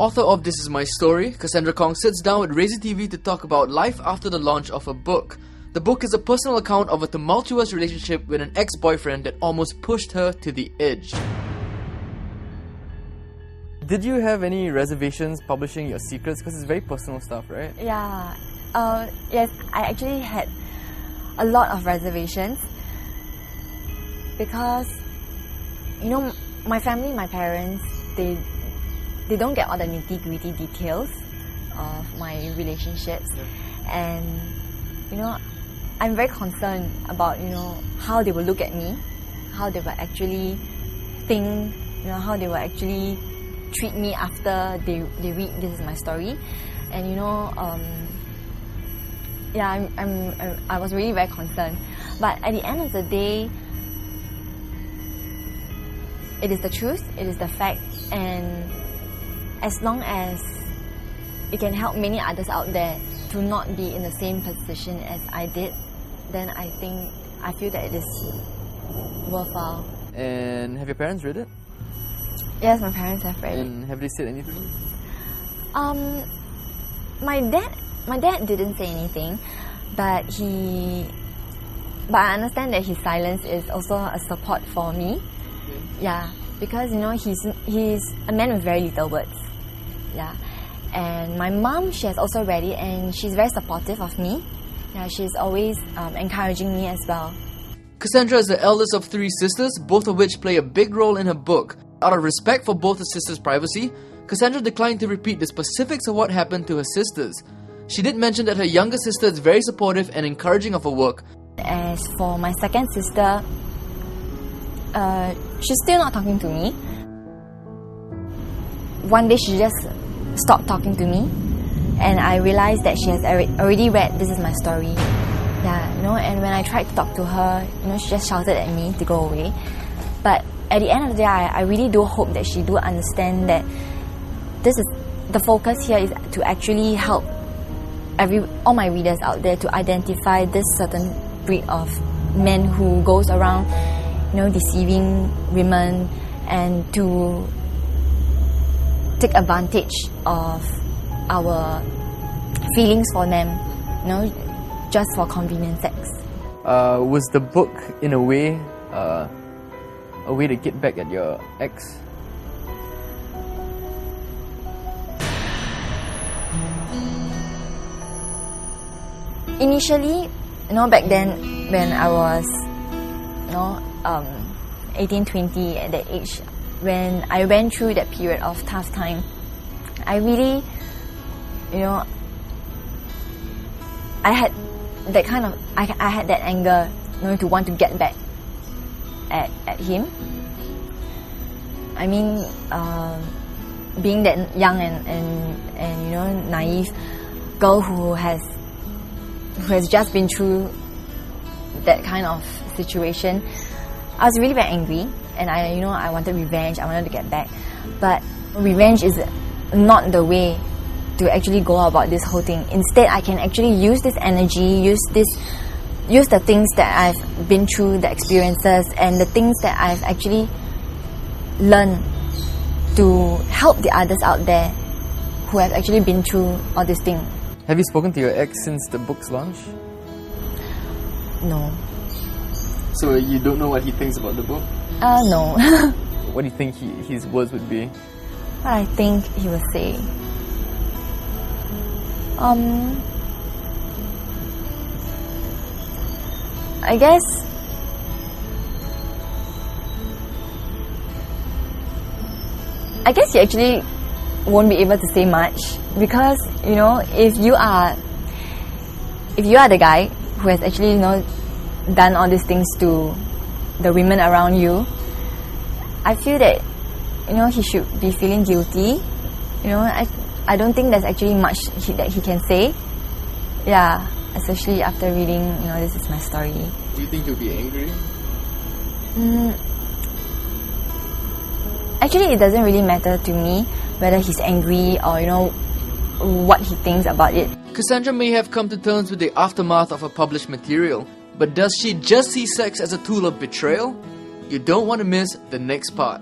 Author of This Is My Story, Kasandra Kong sits down with R.age TV to talk about life after the launch of her book. The book is a personal account of a tumultuous relationship with an ex-boyfriend that almost pushed her to the edge. Did you have any reservations publishing your secrets? Because it's very personal stuff, right? Yeah. Yes, I actually had a lot of reservations because, you know, my family, my parents, they don't get all the nitty-gritty details of my relationships, and you know, I'm very concerned about, you know, how they will look at me, how they will actually think, you know, how they will actually treat me after they read This Is My Story. And you know, yeah, I was really very concerned. But at the end of the day, it is the truth, it is the fact, and as long as it can help many others out there to not be in the same position as I did, then I feel that it is worthwhile. And have your parents read it? Yes, my parents have read it. And have they said anything? My dad didn't say anything, but I understand that his silence is also a support for me. Yeah, because you know, he's a man with very little words. Yeah, and my mom, she has also read it, and she's very supportive of me. Yeah, she's always encouraging me as well. Kasandra is the eldest of 3 sisters, both of which play a big role in her book. Out of respect for both her sisters' privacy, Kasandra declined to repeat the specifics of what happened to her sisters. She did mention that her younger sister is very supportive and encouraging of her work. As for my second sister, she's still not talking to me. One day she just stopped talking to me, and I realized that she has already read This Is My Story. Yeah, you know, and when I tried to talk to her, you know, she just shouted at me to go away. But at the end of the day, I really do hope that she do understand that the focus here is to actually help all my readers out there to identify this certain breed of men who goes around, you know, deceiving women and to take advantage of our feelings for them, you know, just for convenient sex. Was the book, in a way to get back at your ex? Initially, you know, back then when I was, you know, 18, 20, at that age, when I went through that period of tough time, I really, you know, I had that kind of, I had that anger, you know, to want to get back at him. I mean, being that young and you know, naive girl who has just been through that kind of situation, I was really very angry, and I wanted revenge. I wanted to get back, but revenge is not the way to actually go about this whole thing. Instead, I can actually use this energy, use the things that I've been through, the experiences, and the things that I've actually learned to help the others out there who have actually been through all this thing. Have you spoken to your ex since the book's launch? No. So you don't know what he thinks about the book? No. What do you think his words would be? What I think he would say? I guess he actually won't be able to say much, because you know, if you are the guy who has actually, you know, done all these things to the women around you, I feel that, you know, he should be feeling guilty. You know, I don't think there's actually much that he can say. Yeah, especially after reading, you know, This Is My Story. Do you think he'll be angry? Actually, it doesn't really matter to me whether he's angry or, you know, what he thinks about it. Kasandra may have come to terms with the aftermath of her published material, but does she just see sex as a tool of betrayal? You don't want to miss the next part.